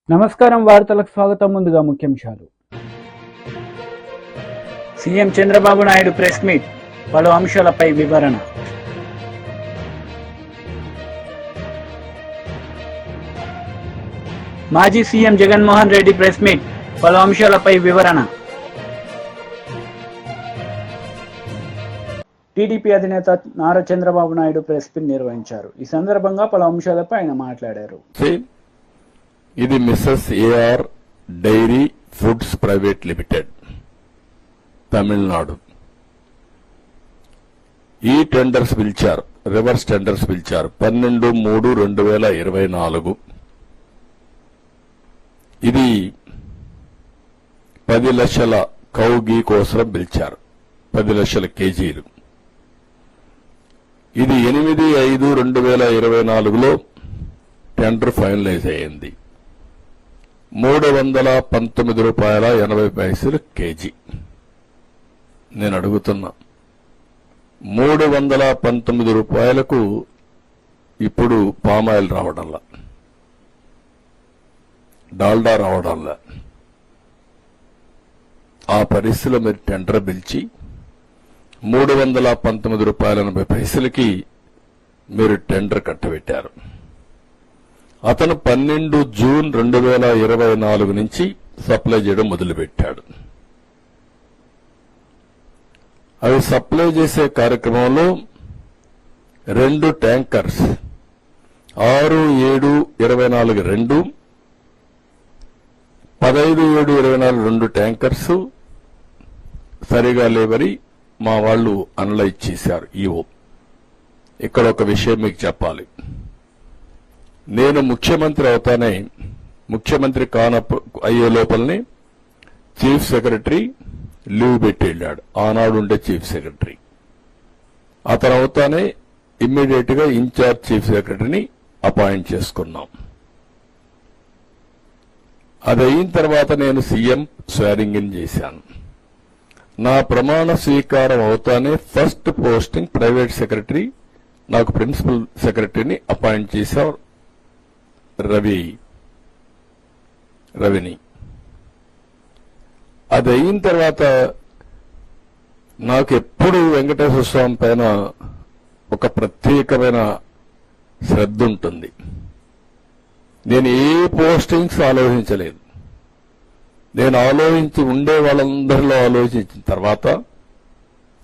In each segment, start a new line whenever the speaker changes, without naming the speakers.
నమస్కారం వార్తలకు స్వాగతం. ముందుగా ముఖ్యాంశాలు. CM Chandrababu Naidu press meet, పలు అంశాలపై వివరణ. మాజీ CM Jaganmohan Reddy press meet, పలు అంశాలపై వివరణ. టీడీపీ అధినేత నారా చంద్రబాబు నాయుడు ప్రెస్ మీట్ నిర్వహించారు. ఈ సందర్భంగా పలు అంశాలపై ఆయన మాట్లాడారు.
ఇది Mrs AR dairy foods private limited, Tamil Nadu. ఈ టెండర్స్ పిలిచారు, రివర్స్ టెండర్స్ పిలిచారు 12/3/2024. ఇది 10 లక్షల కౌ గీ కోసం పిలిచారు, 10 లక్షల కేజీలు. ఇది 8/5/2024లో టెండర్ ఫైనలైజ్ అయ్యింది. ₹319.80 కేజీ. నేను అడుగుతున్నా, ₹319 ఇప్పుడు పామాయిల్ రావడంలా, డాల్డా రావడంలా. ఆ పరిస్థితిలో మీరు టెండర్ పిలిచి ₹319.80 మీరు టెండర్ కట్టబెట్టారు. అతను 12 జూన్ 2024 నుంచి సప్లై చేయడం మొదలుపెట్టాడు. అవి సప్లై చేసే కార్యక్రమంలో 2 ట్యాంకర్స్ 6/7/24 2, 15/7/24 2 ట్యాంకర్స్ సరిగా లేవని మా వాళ్లు అనలైజ్ చేశారు. ఈవో ఇక్కడ ఒక విషయం మీకు చెప్పాలి. నేను ముఖ్యమంత్రి అవుతానే, ముఖ్యమంత్రి అయ్యే లోపలనే చీఫ్ సెక్రటరీ లీవ్ పెట్టి వెళ్ళాడు. ఆనాడు ఉండే చీఫ్ సెక్రటరీ. అతను అవుతానే ఇమ్మీడియట్ గా ఇన్ఛార్జ్ చీఫ్ సెక్రటరీని అపాయింట్ చేసుకున్నాం. అది అయిన తర్వాత నేను సీఎం స్వేరింగ్ ఇన్ చేశాను. నా ప్రమాణ స్వీకారం అవుతానే ఫస్ట్ పోస్టింగ్ ప్రైవేట్ సెక్రటరీ, నాకు ప్రిన్సిపల్ సెక్రటరీని అపాయింట్ చేశారు, రవిని. అది అయిన తర్వాత నాకు ఎప్పుడు వెంకటేశ్వర స్వామి పైన ఒక ప్రత్యేకమైన శ్రద్ధ ఉంటుంది. నేను ఏ పోస్టింగ్స్ ఆలోచించలేదు. నేను ఆలోచించి ఉండే వాళ్ళందరిలో ఆలోచించిన తర్వాత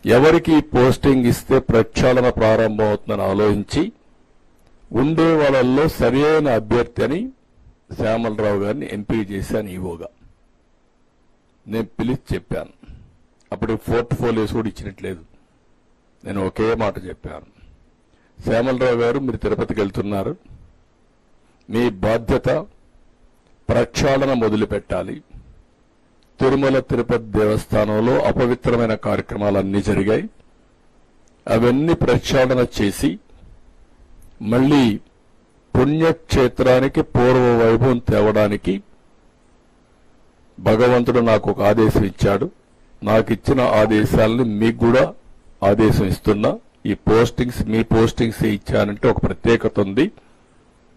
ఎవరికి పోస్టింగ్ ఇస్తే ప్రక్షాళన ప్రారంభం అవుతుందని ఆలోచించి ఉండే వాళ్ళల్లో సరైన అభ్యర్థి అని శ్యామలరావు గారిని ఎంపిక చేశాను ఈవోగా. నేను పిలిచి చెప్పాను. అప్పుడు పోర్ట్ఫోలియోస్ కూడా ఇచ్చినట్లేదు. నేను ఒకే మాట చెప్పాను, శ్యామలరావు గారు మీరు తిరుపతికి వెళ్తున్నారు, మీ బాధ్యత ప్రక్షాళన మొదలు పెట్టాలి. తిరుమల తిరుపతి దేవస్థానంలో అపవిత్రమైన కార్యక్రమాలన్నీ జరిగాయి. అవన్నీ ప్రక్షాళన చేసి మళ్లీ పుణ్యక్షేత్రానికి పూర్వ వైభవం తేవడానికి భగవంతుడు నాకు ఒక ఆదేశం ఇచ్చాడు. నాకు ఇచ్చిన ఆదేశాలని మీకు కూడా ఆదేశం ఇస్తున్నా. ఈ పోస్టింగ్స్ మీ పోస్టింగ్స్ ఇచ్చానంటే ఒక ప్రత్యేకత ఉంది,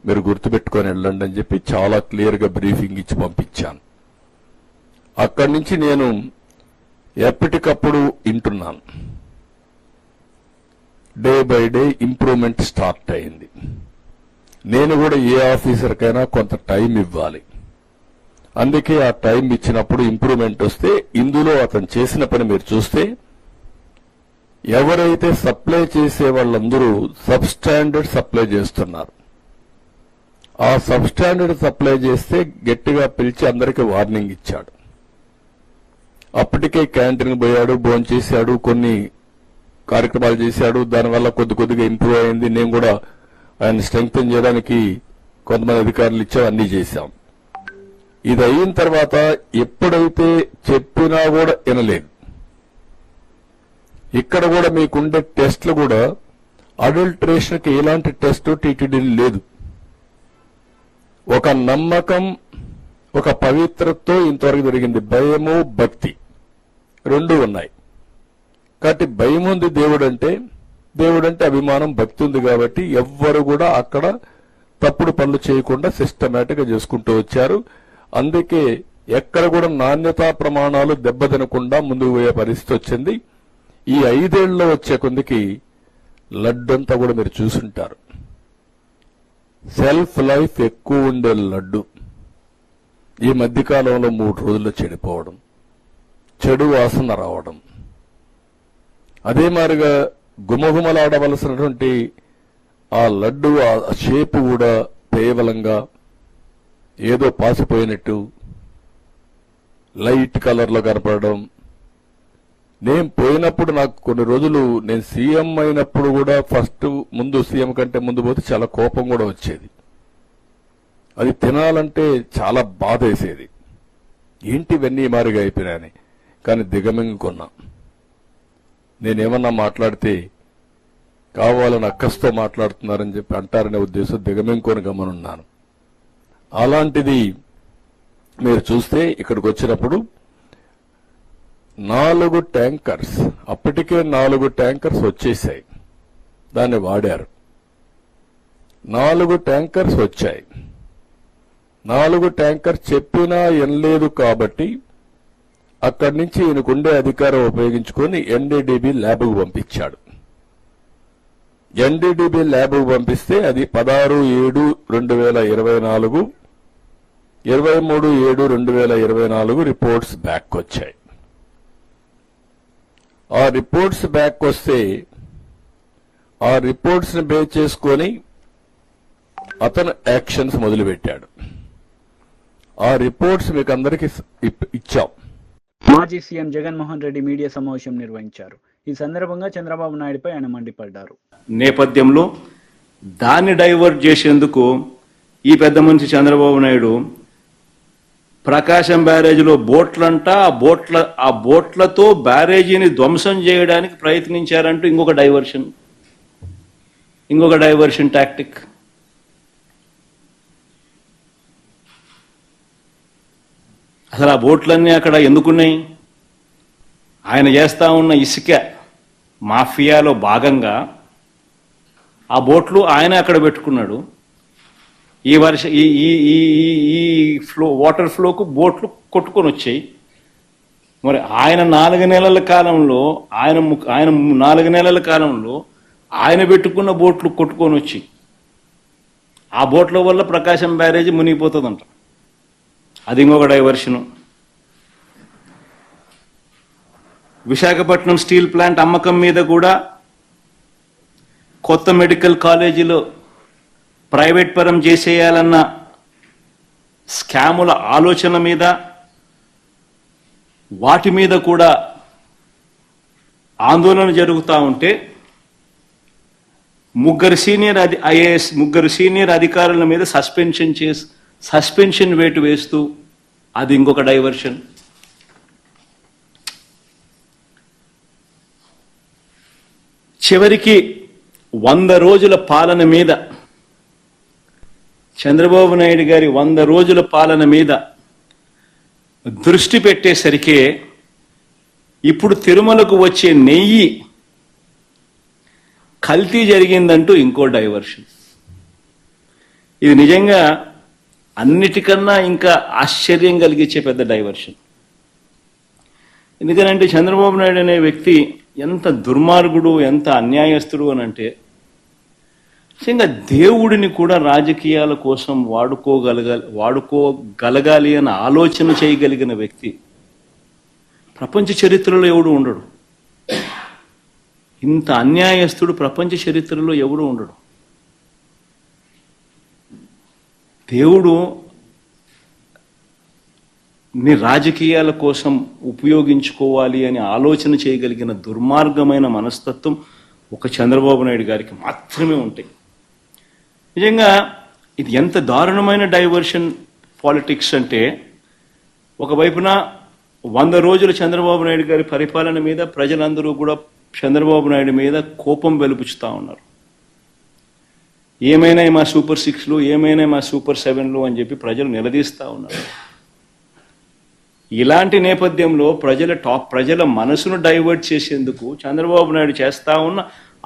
మీరు గుర్తుపెట్టుకొని వెళ్ళండి అని చెప్పి చాలా క్లియర్ గా బ్రీఫింగ్ ఇచ్చి పంపించాను. అక్కడి నుంచి నేను ఎప్పటికప్పుడు వింటున్నాను. Day by day improvement start అయింది. నేను కూడా ఏ ఆఫీసర్కైనా కొంత టైం ఇవ్వాలి. అందుకే ఆ టైం ఇచ్చినప్పుడు ఇంప్రూవ్మెంట్ వస్తే, ఇందులో అతను చేసిన పని మీరు చూస్తే ఎవరైతే సప్లై చేసే వాళ్ళందరూ సబ్ స్టాండర్డ్ సప్లై చేస్తున్నారు. ఆ సబ్ స్టాండర్డ్ సప్లై చేస్తే గట్టిగా పిలిచి అందరికీ వార్నింగ్ ఇచ్చాడు. అప్పటికే క్యాంటీన్ పోయాడు, భోంచేశాడు, కొన్ని కార్యక్రమాలు చేశాడు. దానివల్ల కొద్దిగా ఇంప్రూవ్ అయింది. నేను కూడా ఆయన స్ట్రెంగ్తన్ చేయడానికి కొంతమంది అధికారులు ఇచ్చాం, అన్ని చేశాం. ఇది అయిన తర్వాత ఎప్పుడైతే చెప్పినా కూడా వినలేదు. ఇక్కడ కూడా మీకుండే టెస్టులు కూడా అడల్టరేషన్ కి ఎలాంటి టెస్ట్ టీటీడీ లేదు. ఒక నమ్మకం, ఒక పవిత్రతో ఇంతవరకు జరిగింది. భయము, భక్తి రెండూ ఉన్నాయి. కాబట్టి భయం ఉంది దేవుడంటే అభిమానం, భక్తి ఉంది. కాబట్టి ఎవ్వరు కూడా అక్కడ తప్పుడు పనులు చేయకుండా సిస్టమేటిక్ గా చేసుకుంటూ వచ్చారు. అందుకే ఎక్కడ కూడా నాణ్యతా ప్రమాణాలు దెబ్బతినకుండా ముందుకు పోయే పరిస్థితి వచ్చింది. ఈ 5 ఏళ్లలో వచ్చే కొందికి లడ్డంతా కూడా మీరు చూసుంటారు. సెల్ఫ్ లైఫ్ ఎక్కువ ఉండే లడ్డు ఈ మధ్యకాలంలో 3 రోజుల్లో చెడిపోవడం, చెడు వాసన రావడం, అదే మాదిరిగా గుమగుమలాడవలసినటువంటి ఆ లడ్డు ఆ షేపు కూడా కేవలంగా ఏదో పాసిపోయినట్టు లైట్ కలర్లో కనపడడం. నేను పోయినప్పుడు నాకు కొన్ని రోజులు నేను సీఎం అయినప్పుడు కూడా ముందు సీఎం కంటే ముందు పోతే చాలా కోపం కూడా వచ్చేది. అది తినాలంటే చాలా బాధ వేసేది. ఏంటి ఇవన్నీ మారిగా అయిపోయినాయని. కానీ దిగమింగుకున్నా. నేనేమన్నా మాట్లాడితే కావాలని అక్కస్తో మాట్లాడుతున్నారని చెప్పి అంటారనే ఉద్దేశం దిగమింగుకొని గమనున్నాను. అలాంటిది మీరు చూస్తే ఇక్కడికి వచ్చినప్పుడు 4 ట్యాంకర్స్, అప్పటికే 4 ట్యాంకర్స్ వచ్చేసాయి, దాన్ని వాడారు. 4 ట్యాంకర్స్ వచ్చాయి. 4 ట్యాంకర్ చెప్పినా ఎనలేదు కాబట్టి అక్కడి నుంచి ఈయనకుండే అధికారం ఉపయోగించుకొని ఎన్డీడీబీ ల్యాబ్కు పంపించాడు. ఎన్డీడీబీ ల్యాబ్కు పంపిస్తే అది 16/7/2024, 23/7/2024 రిపోర్ట్స్ బ్యాక్ వచ్చాయి. ఆ రిపోర్ట్స్ బ్యాక్ వస్తే ఆ రిపోర్ట్స్ ని బేస్ చేసుకొని అతను యాక్షన్స్ మొదలుపెట్టాడు. ఆ రిపోర్ట్స్ మీకు అందరికీ ఇచ్చాం.
మాజీ సీఎం జగన్మోహన్ రెడ్డి మీడియా సమావేశం నిర్వహించారు. ఈ సందర్భంగా చంద్రబాబు నాయుడుపై ఆయన మండిపడ్డారు.
నేపథ్యంలో దాన్ని డైవర్ట్ చేసేందుకు ఈ పెద్ద మనిషి చంద్రబాబు నాయుడు ప్రకాశం బ్యారేజీలో బోట్లంట, ఆ బోట్లతో బ్యారేజీని ధ్వంసం చేయడానికి ప్రయత్నించారంటూ ఇంకొక డైవర్షన్ టాక్టిక్. అసలు ఆ బోట్లన్నీ అక్కడ ఎందుకున్నాయి? ఆయన చేస్తా ఉన్న ఇసుక మాఫియాలో భాగంగా ఆ బోట్లు ఆయన అక్కడ పెట్టుకున్నాడు. ఈ వాటర్ ఫ్లోకు బోట్లు కొట్టుకొని వచ్చాయి. మరి ఆయన 4 నెలల కాలంలో ఆయన పెట్టుకున్న బోట్లు కొట్టుకొని వచ్చి ఆ బోట్ల వల్ల ప్రకాశం బ్యారేజీ మునిగిపోతుందంట. అది ఇంకొక డైవర్షను. విశాఖపట్నం స్టీల్ ప్లాంట్ అమ్మకం మీద కూడా కొత్త మెడికల్ కాలేజీలో ప్రైవేట్ పరం చేసేయాలన్న స్కాముల ఆలోచన మీద వాటి మీద కూడా ఆందోళన జరుగుతూ ఉంటే ముగ్గురు సీనియర్ అధికారుల మీద సస్పెన్షన్ వేటు వేస్తూ అది ఇంకొక డైవర్షన్. చివరికి 100 రోజుల పాలన మీద చంద్రబాబు నాయుడు గారి 100 రోజుల పాలన మీద దృష్టి పెట్టేసరికి ఇప్పుడు తిరుమలకు వచ్చే నెయ్యి కల్తీ జరిగిందంటూ ఇంకో డైవర్షన్. ఇది నిజంగా అన్నిటికన్నా ఇంకా ఆశ్చర్యం కలిగించే పెద్ద డైవర్షన్. ఎందుకనంటే చంద్రబాబు నాయుడు అనే వ్యక్తి ఎంత దుర్మార్గుడు, ఎంత అన్యాయస్తుడు అని అంటే నిజంగా దేవుడిని కూడా రాజకీయాల కోసం వాడుకోగలగాలి అని ఆలోచన చేయగలిగిన వ్యక్తి ప్రపంచ చరిత్రలో ఎవడు ఉండడు. ఇంత అన్యాయస్తుడు ప్రపంచ చరిత్రలో ఎవడు ఉండడు. దేవుడు ని రాజకీయాల కోసం ఉపయోగించుకోవాలి అని ఆలోచన చేయగలిగిన దుర్మార్గమైన మనస్తత్వం ఒక చంద్రబాబు నాయుడు గారికి మాత్రమే ఉంటాయి. నిజంగా ఇది ఎంత దారుణమైన డైవర్షన్ పాలిటిక్స్ అంటే, ఒకవైపున 100 రోజుల చంద్రబాబు నాయుడు గారి పరిపాలన మీద ప్రజలందరూ కూడా చంద్రబాబు నాయుడు మీద కోపం వెలుపుచుతా ఉన్నారు. ఏమైనా మా సూపర్ 6లు, ఏమైనా మా సూపర్ 7లు అని చెప్పి ప్రజలు నిలదీస్తూ ఉన్నారు. ఇలాంటి నేపథ్యంలో ప్రజల మనసును డైవర్ట్ చేసేందుకు చంద్రబాబు నాయుడు చేస్తా ఉన్న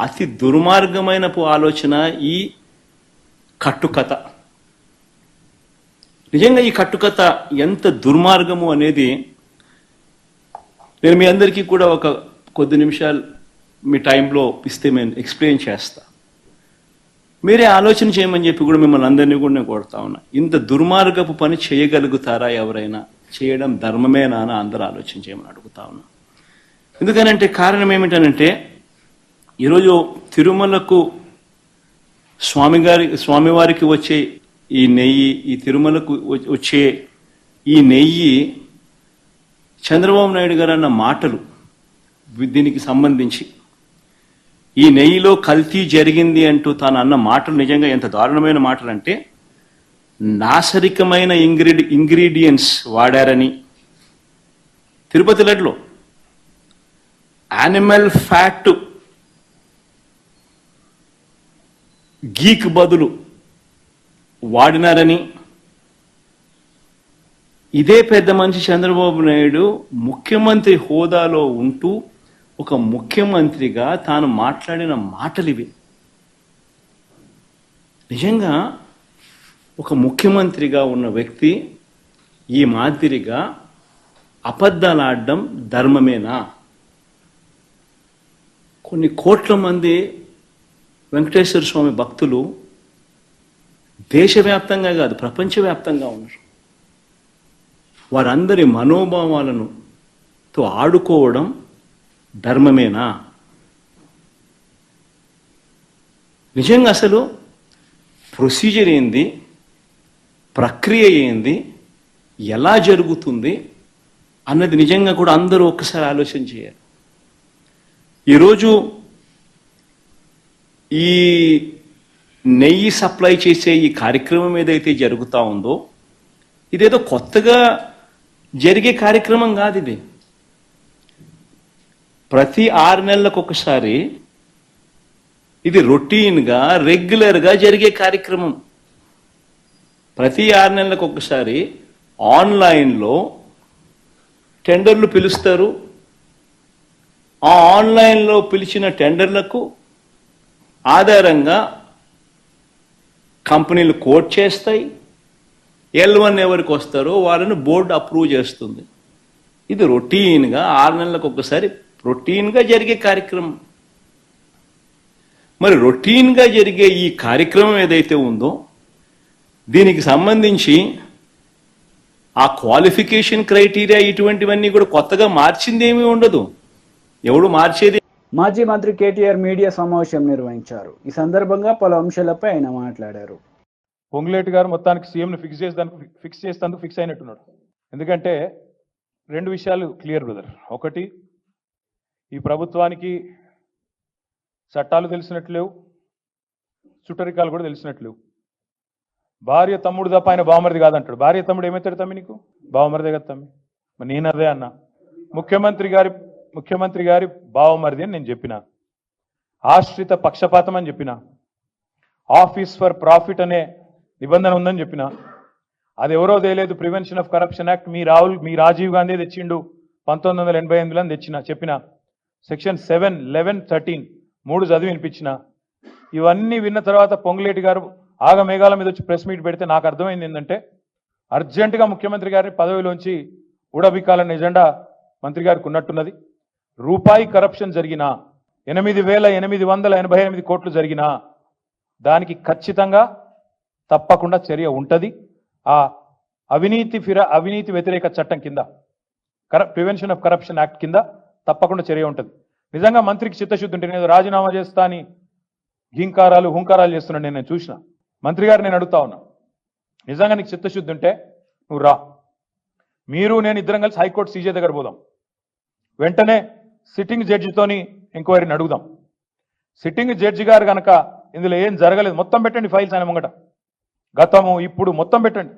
అతి దుర్మార్గమైన ఆలోచన ఈ కట్టుకథ. నిజంగా ఈ కట్టుకథ ఎంత దుర్మార్గము అనేది నేను మీ అందరికీ కూడా ఒక కొద్ది నిమిషాలు మీ టైంలో ఇస్తే నేను ఎక్స్ప్లెయిన్ చేస్తా. మీరే ఆలోచన చేయమని చెప్పి కూడా మిమ్మల్ని అందరినీ కూడా నేను కోరుతా ఉన్నా. ఇంత దుర్మార్గపు పని చేయగలుగుతారా ఎవరైనా? చేయడం ధర్మమేనా అని అందరూ ఆలోచన చేయమని అడుగుతా ఉన్నా. ఎందుకనంటే కారణం ఏమిటనంటే ఈరోజు తిరుమలకు స్వామివారికి వచ్చే ఈ నెయ్యి, ఈ తిరుమలకు వచ్చే ఈ నెయ్యి చంద్రబాబు నాయుడు గారు అన్న మాటలు దీనికి సంబంధించి ఈ నెయ్యిలో కల్తీ జరిగింది అంటూ తాను అన్న మాటలు నిజంగా ఎంత దారుణమైన మాటలు అంటే, నాసరికమైన ఇంగ్రీడియంట్స్ వాడారని, తిరుపతి లడ్డులో యానిమల్ ఫ్యాట్ గీక్ బదులు వాడినారని, ఇదే పెద్ద మనిషి చంద్రబాబు నాయుడు ముఖ్యమంత్రి హోదాలో ఉంటూ ఒక ముఖ్యమంత్రిగా తాను మాట్లాడిన మాటలు ఇవి. నిజంగా ఒక ముఖ్యమంత్రిగా ఉన్న వ్యక్తి ఈ మాదిరిగా అబద్ధాలు ఆడడం ధర్మమేనా? కొన్ని కోట్ల మంది వెంకటేశ్వర స్వామి భక్తులు దేశవ్యాప్తంగా కాదు ప్రపంచవ్యాప్తంగా ఉన్నారు. వారందరి మనోభావాలను తో ఆడుకోవడం ధర్మమేనా? నిజంగా అసలు ప్రొసీజర్ ఏంది, ప్రక్రియ ఏంది, ఎలా జరుగుతుంది అన్నది నిజంగా కూడా అందరూ ఒక్కసారి ఆలోచన చేయాలి. ఈరోజు ఈ నెయ్యి సప్లై చేసే ఈ కార్యక్రమం ఏదైతే జరుగుతూ ఉందో ఇదేదో కొత్తగా జరిగే కార్యక్రమం కాదు. ఇది ప్రతి 6 నెలలకు ఒకసారి ఇది రొటీన్గా రెగ్యులర్గా జరిగే కార్యక్రమం. ప్రతి 6 నెలలకు ఒకసారి ఆన్లైన్లో టెండర్లు పిలుస్తారు. ఆ ఆన్లైన్లో పిలిచిన టెండర్లకు ఆధారంగా కంపెనీలు కోట్ చేస్తాయి. L1 ఎవరికి వస్తారో వాళ్ళని బోర్డు అప్రూవ్ చేస్తుంది. ఇది రొటీన్గా 6 నెలలకు ఒకసారి రొటీన్గా జరిగే కార్యక్రమం. మరి రొటీన్గా జరిగే ఈ కార్యక్రమం ఏదైతే ఉందో దీనికి సంబంధించి ఆ క్వాలిఫికేషన్ క్రైటీరియా ఇటువంటివన్నీ కూడా కొత్తగా మార్చింది ఏమీ ఉండదు. ఎవడు మార్చేది.
మాజీ మంత్రి కేటీఆర్ మీడియా సమావేశం నిర్వహించారు. ఈ సందర్భంగా పలు అంశాలపై ఆయన మాట్లాడారు.
పొంగులేటి గారు మొత్తానికి సీఎంను ఫిక్స్ చేసేందుకు ఫిక్స్ అయినట్టున్నాడు. ఎందుకంటే 2 విషయాలు క్లియర్ బ్రదర్. ఒకటి, ఈ ప్రభుత్వానికి చట్టాలు తెలిసినట్లేవు, చుట్టరికాలు కూడా తెలిసినట్లేవు. భార్య తమ్ముడు తప్ప ఆయన బావమరిది కాదంటాడు. భార్య తమ్ముడు ఏమవుతాడు తమ్మి? నీకు బావమరిదే కదా తమ్మి. మరి నేను అదే అన్నా, ముఖ్యమంత్రి గారి బావమరిది అని నేను చెప్పిన, ఆశ్రిత పక్షపాతం అని చెప్పిన, ఆఫీస్ ఫర్ ప్రాఫిట్ అనే నిబంధన ఉందని చెప్పిన. అది ఎవరో తెలియదు, ప్రివెన్షన్ ఆఫ్ కరప్షన్ యాక్ట్ మీ రాజీవ్ గాంధీ తెచ్చిండు 1988లో అని చెప్పిన. సెక్షన్ 7, 11, 13 3 చదివి వినిపించిన. ఇవన్నీ విన్న తర్వాత పొంగులేటి గారు ఆగమేఘాల మీద వచ్చి ప్రెస్ మీట్ పెడితే నాకు అర్థమైంది ఏంటంటే, అర్జెంటుగా ముఖ్యమంత్రి గారి పదవిలోంచి ఊడబిక్కాలన్న ఎజెండా మంత్రి గారికి ఉన్నట్టున్నది. రూపాయి కరప్షన్ జరిగినా, 8,888 కోట్లు జరిగినా దానికి ఖచ్చితంగా తప్పకుండా చర్య ఉంటుంది. ఆ అవినీతి వ్యతిరేక చట్టం కింద, ప్రివెన్షన్ ఆఫ్ కరప్షన్ యాక్ట్ కింద తప్పకుండా చర్య ఉంటుంది. నిజంగా మంత్రికి చిత్తశుద్ధి ఉంటే నేను రాజీనామా చేస్తా అని హుంకారాలు చేస్తున్నాడు నేను చూసిన. మంత్రి గారు నేను అడుగుతా ఉన్నా, నిజంగా నీకు చిత్తశుద్ధి ఉంటే నువ్వు రా, మీరు నేను ఇద్దరం కలిసి హైకోర్టు సీజే దగ్గర పోదాం. వెంటనే సిట్టింగ్ జడ్జితోని ఎంక్వైరీని అడుగుదాం. సిట్టింగ్ జడ్జి గారు కనుక ఇందులో ఏం జరగలేదు మొత్తం పెట్టండి, ఫైల్స్ ఆయన ముంగట, గతము ఇప్పుడు మొత్తం పెట్టండి,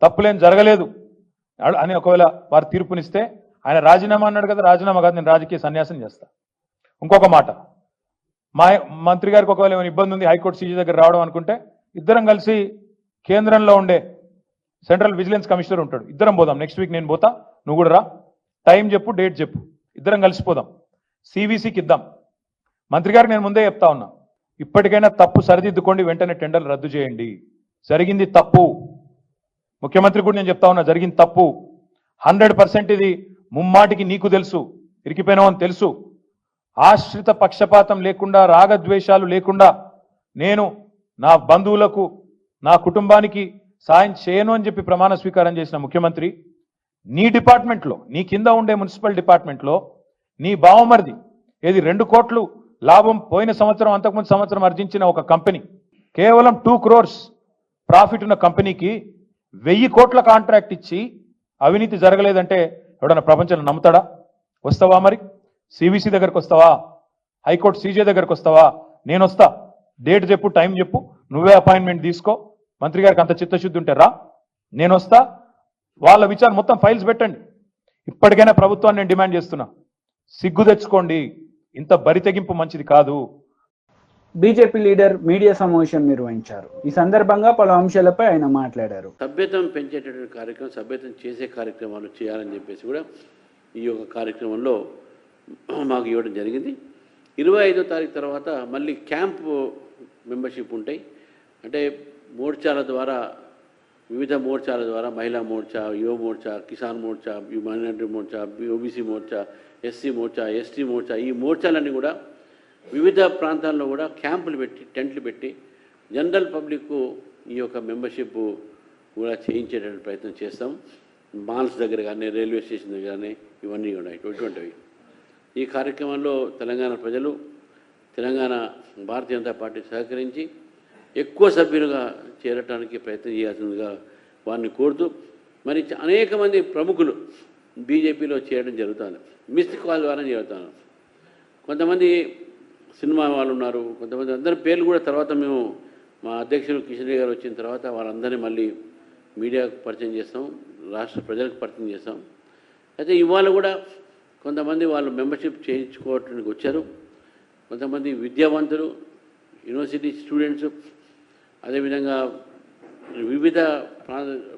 తప్పులేం జరగలేదు అని ఒకవేళ వారు తీర్పునిస్తే, ఆయన రాజీనామా అన్నాడు కదా, రాజీనామా కాదు, నేను రాజకీయ సన్యాసం చేస్తా. ఇంకొక మాట, మా మంత్రి గారికి ఒకవేళ ఏమైనా ఇబ్బంది ఉంది హైకోర్టు సీజీ దగ్గర రావడం అనుకుంటే, ఇద్దరం కలిసి కేంద్రంలో ఉండే సెంట్రల్ విజిలెన్స్ కమిషనర్ ఉంటాడు, ఇద్దరం పోదాం. నెక్స్ట్ వీక్ నేను పోతా, నువ్వు కూడా రా, టైం చెప్పు, డేట్ చెప్పు, ఇద్దరం కలిసిపోదాం, సివిసికి ఇద్దాం. మంత్రి గారికి నేను ముందే చెప్తా ఉన్నా, ఇప్పటికైనా తప్పు సరిదిద్దుకోండి, వెంటనే టెండర్లు రద్దు చేయండి. జరిగింది తప్పు. ముఖ్యమంత్రి కూడా నేను చెప్తా ఉన్నా, జరిగింది తప్పు. 100% ఇది ముమ్మాటికి నీకు తెలుసు, ఇరికిపోయినావని తెలుసు. ఆశ్రిత పక్షపాతం లేకుండా, రాగద్వేషాలు లేకుండా నేను నా బంధువులకు, నా కుటుంబానికి సాయం చేయను అని చెప్పి ప్రమాణ స్వీకారం చేసిన ముఖ్యమంత్రి, నీ డిపార్ట్మెంట్లో, నీ కింద ఉండే మున్సిపల్ డిపార్ట్మెంట్లో నీ బావమరిది ఏది 2 కోట్లు లాభం పోయిన సంవత్సరం, అంతకుముందు సంవత్సరం ఆర్జించిన ఒక కంపెనీ, కేవలం 2 crores ప్రాఫిట్ ఉన్న కంపెనీకి 1000 కోట్ల కాంట్రాక్ట్ ఇచ్చి అవినీతి జరగలేదంటే ఎవడన్నా ప్రపంచంలో నమ్ముతాడా? వస్తావా మరి? సివిసి దగ్గరకు వస్తావా? హైకోర్టు సీజే దగ్గరకు వస్తావా? నేను వస్తా, డేట్ చెప్పు, టైం చెప్పు, నువ్వే అపాయింట్మెంట్ తీసుకో. మంత్రి గారికి అంత చిత్తశుద్ధి ఉంటే రా, నేను వస్తా. వాళ్ళ విచారణ మొత్తం ఫైల్స్ పెట్టండి. ఇప్పటికైనా ప్రభుత్వాన్ని నేను డిమాండ్ చేస్తున్నా, సిగ్గు తెచ్చుకోండి. ఇంత బరితెగింపు మంచిది కాదు.
బీజేపీ లీడర్ మీడియా సమావేశం నిర్వహించారు. ఈ సందర్భంగా పలు అంశాలపై ఆయన మాట్లాడారు.
సభ్యత్వం పెంచేటటువంటి కార్యక్రమం, సభ్యత్వం చేసే కార్యక్రమాలు చేయాలని చెప్పేసి కూడా ఈ యొక్క కార్యక్రమంలో మాకు ఇవ్వడం జరిగింది. 25వ తారీఖు తర్వాత మళ్ళీ క్యాంపు మెంబర్షిప్ ఉంటాయి. అంటే మోర్చాల ద్వారా, వివిధ మోర్చాల ద్వారా, మహిళా మోర్చా, యువ Morcha, Kisan Morcha, minority Morcha, OBC Morcha, SC Morcha, ST Morcha, ఈ మోర్చాలన్నీ కూడా వివిధ ప్రాంతాల్లో కూడా క్యాంపులు పెట్టి, టెంట్లు పెట్టి జనరల్ పబ్లిక్కు ఈ యొక్క మెంబర్షిప్ కూడా చేయించేటటువంటి ప్రయత్నం చేస్తాం. మాల్స్ దగ్గర కానీ, రైల్వే స్టేషన్ దగ్గర కానీ ఇవన్నీ ఉన్నాయి ఇటువంటివి. ఈ కార్యక్రమంలో తెలంగాణ ప్రజలు, తెలంగాణ భారతీయ జనతా పార్టీ సహకరించి ఎక్కువ సభ్యులుగా చేరటానికి ప్రయత్నం చేయాల్సిందిగా వారిని కోరుతూ, మరి అనేక మంది ప్రముఖులు బీజేపీలో చేరడం జరుగుతుంది. మిస్డ్ కాల్ ద్వారా జరుగుతాను. కొంతమంది సినిమా వాళ్ళు ఉన్నారు, కొంతమంది అందరి పేర్లు కూడా తర్వాత మేము మా అధ్యక్షులు కిషన్ రెడ్డి గారు వచ్చిన తర్వాత వాళ్ళందరినీ మళ్ళీ మీడియాకు పరిచయం చేస్తాం, రాష్ట్ర ప్రజలకు పరిచయం చేస్తాం. అయితే ఇవాళ కూడా కొంతమంది వాళ్ళు మెంబర్షిప్ చేయించుకోవడానికి వచ్చారు. కొంతమంది విద్యావంతులు, యూనివర్సిటీ స్టూడెంట్స్, అదేవిధంగా వివిధ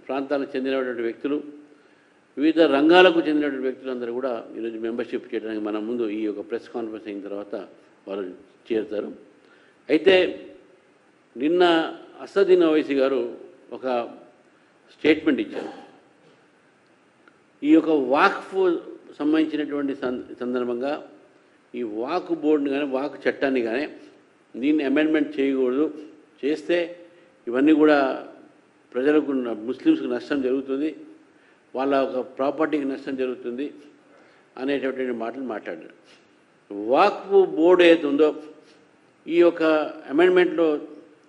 ప్రాంతాలకు చెందినటువంటి వ్యక్తులు, వివిధ రంగాలకు చెందినటువంటి వ్యక్తులందరూ కూడా ఈరోజు మెంబర్షిప్ చేయడానికి మన ముందు ఈ యొక్క ప్రెస్ కాన్ఫరెన్స్ అయిన తర్వాత వారు చేరుతారు. అయితే నిన్న అసదుద్దీన్ ఓవైసీ గారు ఒక స్టేట్మెంట్ ఇచ్చారు. ఈ యొక్క వాక్ఫ్ సంబంధించినటువంటి సందర్భంగా ఈ వాక్ బోర్డుని కానీ, వాక్ చట్టాన్ని కానీ దీన్ని అమెండ్మెంట్ చేయకూడదు, చేస్తే ఇవన్నీ కూడా ప్రజలకు, ముస్లిమ్స్కి నష్టం జరుగుతుంది, వాళ్ళ ఒక ప్రాపర్టీకి నష్టం జరుగుతుంది అనేటటువంటి మాటలు మాట్లాడారు. వాక్ఫ్ బోర్డు ఏదైతే ఉందో ఈ యొక్క అమెండ్మెంట్లో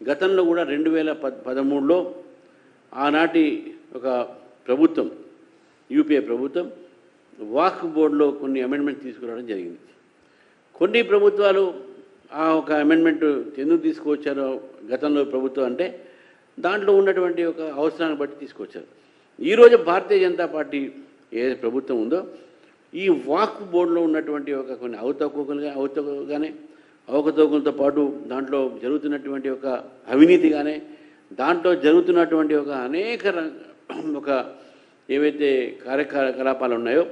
గతంలో కూడా 2013లో ఆనాటి ఒక ప్రభుత్వం, యూపీఏ ప్రభుత్వం వాక్ఫ్ బోర్డులో కొన్ని అమెండ్మెంట్ తీసుకురావడం జరిగింది. కొన్ని ప్రభుత్వాలు ఆ ఒక అమెండ్మెంట్ ఎందుకు తీసుకువచ్చారో గతంలో ప్రభుత్వం అంటే దాంట్లో ఉన్నటువంటి ఒక అవసరాన్ని బట్టి తీసుకొచ్చారు. ఈరోజు భారతీయ జనతా పార్టీ ఏ ప్రభుత్వం ఉందో ఈ వాక్ఫ్ బోర్డులో ఉన్నటువంటి ఒక కొన్ని అవకతవకలతో పాటు దాంట్లో జరుగుతున్నటువంటి ఒక అవినీతిగానే, దాంట్లో జరుగుతున్నటువంటి ఒక అనేక ఒక ఏవైతే కార్యకలాపాలు ఉన్నాయో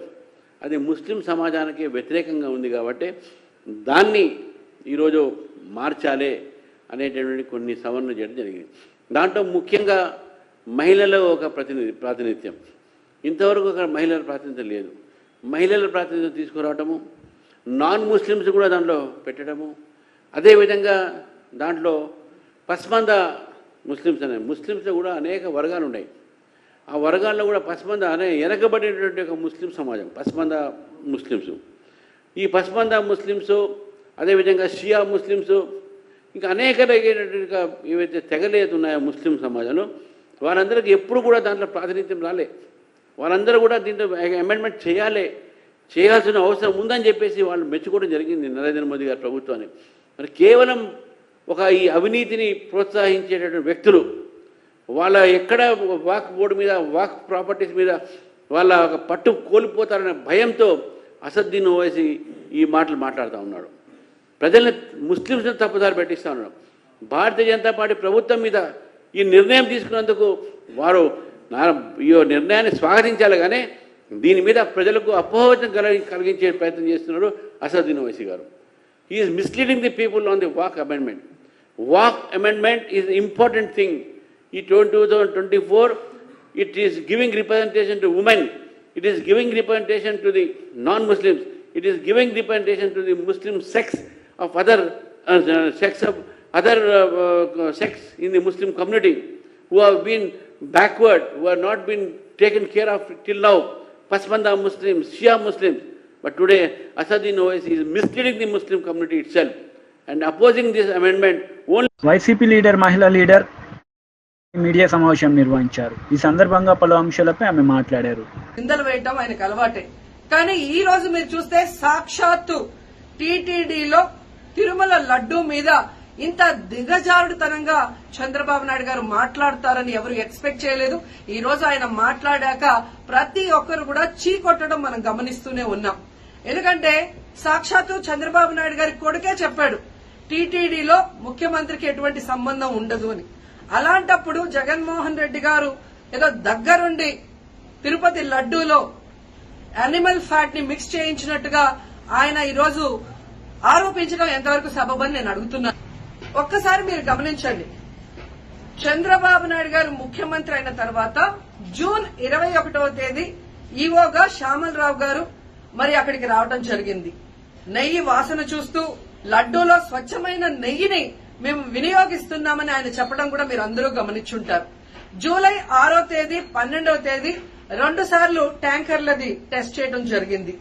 అది ముస్లిం సమాజానికి వ్యతిరేకంగా ఉంది. కాబట్టి దాన్ని ఈరోజు మార్చాలే అనేటటువంటి కొన్ని సవరణలు చేయడం జరిగింది. దాంట్లో ముఖ్యంగా మహిళల ఒక ప్రాతినిధ్యం, ఇంతవరకు ఒక మహిళల ప్రాతినిధ్యం లేదు. మహిళల ప్రాతినిధ్యం తీసుకురావటము, నాన్ ముస్లిమ్స్ కూడా దాంట్లో పెట్టడము, అదేవిధంగా దాంట్లో పస్మంద ముస్లిమ్స్లో కూడా అనేక వర్గాలు ఉన్నాయి. ఆ వర్గాల్లో కూడా పస్మంద వెనకబడినటువంటి ఒక ముస్లిం సమాజం పస్మంద ముస్లిమ్స్. ఈ పస్మంద ముస్లిమ్స్, అదేవిధంగా షియా ముస్లిమ్స్, ఇంకా అనేక రకమైనటువంటి ఏవైతే తెగలేదు ఉన్నాయో ముస్లిం సమాజంలో వారందరికీ ఎప్పుడు కూడా దాంట్లో ప్రాతినిధ్యం రాలే. వాళ్ళందరూ కూడా దీంట్లో అమెండ్మెంట్ చేయాల్సిన అవసరం ఉందని చెప్పేసి వాళ్ళు మెచ్చుకోవడం జరిగింది నరేంద్ర మోదీ గారి ప్రభుత్వాన్ని. మరి కేవలం ఒక ఈ అవినీతిని ప్రోత్సహించేటటువంటి వ్యక్తులు వాళ్ళ ఎక్కడ వాక్ బోర్డు మీద, వాక్ ప్రాపర్టీస్ మీద వాళ్ళ పట్టు కోల్పోతారనే భయంతో అసదుద్దీన్ ఓవైసీ ఈ మాటలు మాట్లాడుతూ ఉన్నాడు. ప్రజల్ని, ముస్లింస్ని తప్పుదారి పెట్టిస్తూ ఉన్నాడు. భారతీయ జనతా పార్టీ ప్రభుత్వం మీద ఈ నిర్ణయం తీసుకున్నందుకు వారు ఈ నిర్ణయాన్ని స్వాగతించాలి, కానీ దీని మీద ప్రజలకు అపోహం కలిగించే ప్రయత్నం చేస్తున్నాడు అసదుద్దీన్ ఓవైసీ గారు. He's misleading the people on the Waqf amendment. WAC amendment is an important thing. In 2024, it is giving representation to women. It is giving representation to the non-Muslims. It is giving representation to the Muslim sects of other sects in the Muslim community who have been backward, who have not been taken care of till now. Pasmanda Muslims, Shia Muslims. But today, Asaduddin Owaisi is misleading the Muslim community itself and opposing this amendment only.
YCP leader, మహిళా leader media సమావేశం నిర్వహించారు. ఈ సందర్భంగా పలు అంశాలపై ఆమె మాట్లాడారు.
నిందలు వేయటం ఆయనకు అలవాటే. కానీ ఈ రోజు మీరు చూస్తే సాక్షాత్తు టీటీడీలో తిరుమల లడ్డూ మీద ఇంత దిగజారుడుతనంగా చంద్రబాబు నాయుడు గారు మాట్లాడతారని ఎవరు ఎక్స్పెక్ట్ చేయలేదు. ఈ రోజు ఆయన మాట్లాడాక ప్రతి ఒక్కరు కూడా చీకొట్టడం మనం గమనిస్తూనే ఉన్నాం. ఎందుకంటే సాక్షాత్తు చంద్రబాబు నాయుడు గారి కొడుకే చెప్పాడు టీటీడీలో ముఖ్యమంత్రికి ఎటువంటి సంబంధం ఉండదు అని. అలాంటప్పుడు జగన్మోహన్ రెడ్డి గారు ఏదో దగ్గరుండి తిరుపతి లడ్డూలో యానిమల్ ఫ్యాట్ ని మిక్స్ చేయించినట్టుగా ఆయన ఈరోజు ఆరోపించడం ఎంతవరకు సబబని నేను అడుగుతున్నాను. ఒక్కసారి మీరు గమనించండి, చంద్రబాబు నాయుడు గారు ముఖ్యమంత్రి అయిన తర్వాత జూన్ 21వ తేదీ ఈవోగా శ్యామలరావు గారు మరి అక్కడికి రావడం జరిగింది. నెయ్యి వాసన చూస్తూ లడ్డూలో స్వచ్ఛమైన నెయ్యిని మేము వినియోగిస్తున్నామని ఆయన చెప్పడం కూడా మీరు అందరూ గమనించుంటారు. జూలై 6వ తేదీ 12వ తేదీ 2 సార్లు ట్యాంకర్లది టెస్ట్ చేయడం జరిగింది.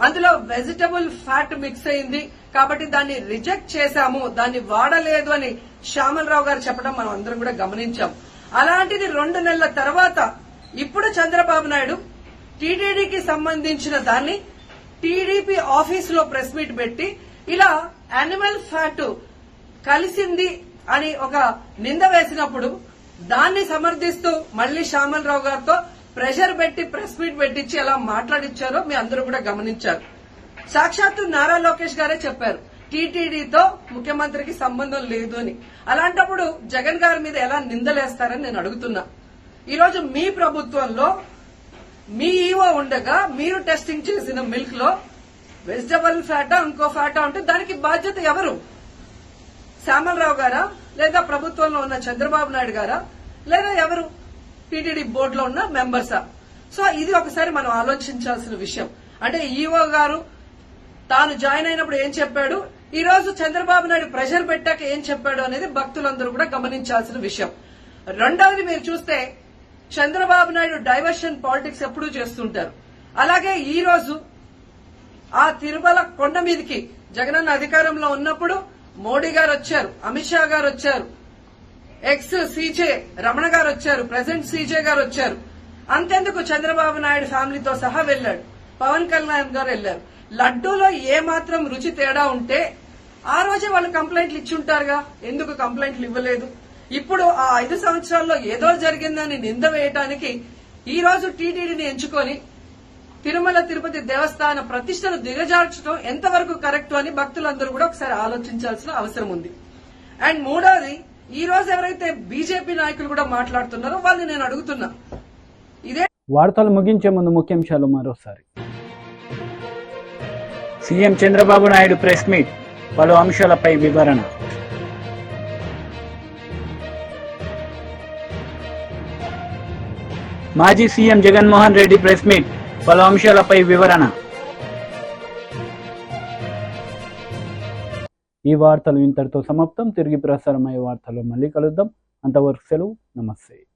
అందులో వెజిటబుల్ ఫ్యాట్ మిక్స్ అయింది కాబట్టి దాన్ని రిజెక్ట్ చేశాము, దాన్ని వాడలేదు అని శ్యామలరావు గారు చెప్పడం మనం అందరం కూడా గమనించాం. అలాంటిది 2 నెలల తర్వాత ఇప్పుడు చంద్రబాబు నాయుడు టీటీడీకి సంబంధించిన దాన్ని టీడీపీ ఆఫీసులో ప్రెస్ మీట్ పెట్టి ఇలా యానిమల్ ఫ్యాట్ కలిసింది అని ఒక నింద వేసినప్పుడు దాన్ని సమర్థిస్తూ మళ్లీ శ్యామలరావు గారితో ప్రెషర్ పెట్టి ప్రెస్ మీట్ పెట్టించి ఎలా మాట్లాడిచ్చారో మీ అందరూ కూడా గమనించారు. సాక్షాత్తు నారా లోకేష్ గారే చెప్పారు టీటీడీతో ముఖ్యమంత్రికి సంబంధం లేదు అని. అలాంటప్పుడు జగన్ గారి మీద ఎలా నిందలేస్తారని నేను అడుగుతున్నా. ఈరోజు మీ ప్రభుత్వంలో మీ ఈవో ఉండగా మీరు టెస్టింగ్ చేసిన మిల్క్ లో వెజిటబుల్ ఫ్యాటా ఇంకో ఫ్యాటా ఉంటే దానికి బాధ్యత ఎవరు? శ్యామలరావు గారా, లేదా ప్రభుత్వంలో ఉన్న చంద్రబాబు నాయుడు గారా, లేదా ఎవరు టీటీడీ బోర్డులో ఉన్న మెంబర్సా? సో ఇది ఒకసారి మనం ఆలోచించాల్సిన విషయం. అంటే ఈవో గారు తాను జాయిన్ అయినప్పుడు ఏం చెప్పాడు, ఈ రోజు చంద్రబాబు నాయుడు ప్రెషర్ పెట్టాక ఏం చెప్పాడు అనేది భక్తులందరూ కూడా గమనించాల్సిన విషయం. రెండవది మీరు చూస్తే చంద్రబాబు నాయుడు డైవర్షన్ పాలిటిక్స్ ఎప్పుడూ చేస్తుంటారు. అలాగే ఈ రోజు ఆ తిరుమల కొండ మీదకి జగనన్న అధికారంలో ఉన్నప్పుడు మోడీ గారు వచ్చారు, అమిత్ షా గారు వచ్చారు, ఎక్స్ సీజే రమణ గారు వచ్చారు, ప్రెసెంట్ సీజే గారు వచ్చారు. అంతెందుకు చంద్రబాబు నాయుడు ఫ్యామిలీతో సహా వెళ్లాడు, పవన్ కళ్యాణ్ గారు వెళ్లారు. లడ్డూలో ఏ మాత్రం రుచి తేడా ఉంటే ఆ రోజే వాళ్ళు కంప్లైంట్లు ఇచ్చుంటారుగా, ఎందుకు కంప్లైంట్లు ఇవ్వలేదు? ఇప్పుడు ఆ 5 సంవత్సరాల్లో ఏదో జరిగిందని నింద వేయటానికి ఈ రోజు టీటీడీని ఎంచుకొని తిరుమల తిరుపతి దేవస్థాన ప్రతిష్టను దిగజార్చడం ఎంతవరకు కరెక్ట్ అని భక్తులందరూ కూడా ఒకసారి ఆలోచించాల్సిన అవసరం ఉంది. అండ్ మూడోది, ఈ రోజు ఎవరైతే బీజేపీ నాయకులు కూడా మాట్లాడుతున్నారో వాళ్ళని నేను అడుగుతున్నా. ఇదే
వార్తలు ముగించే ముందు ముఖ్యాంశాలు మరోసారి. CM Chandrababu Naidu press meet, పలు అంశాలపై వివరణ. మాజీ CM Jaganmohan Reddy press meet, పలు అంశాలపై వివరణ. ఈ వార్తలు ఇంతటితో సమాప్తం. తిరిగి ప్రసారమయ్యే వార్తలు మళ్ళీ కలుద్దాం. అంతవరకు సెలవు. నమస్తే.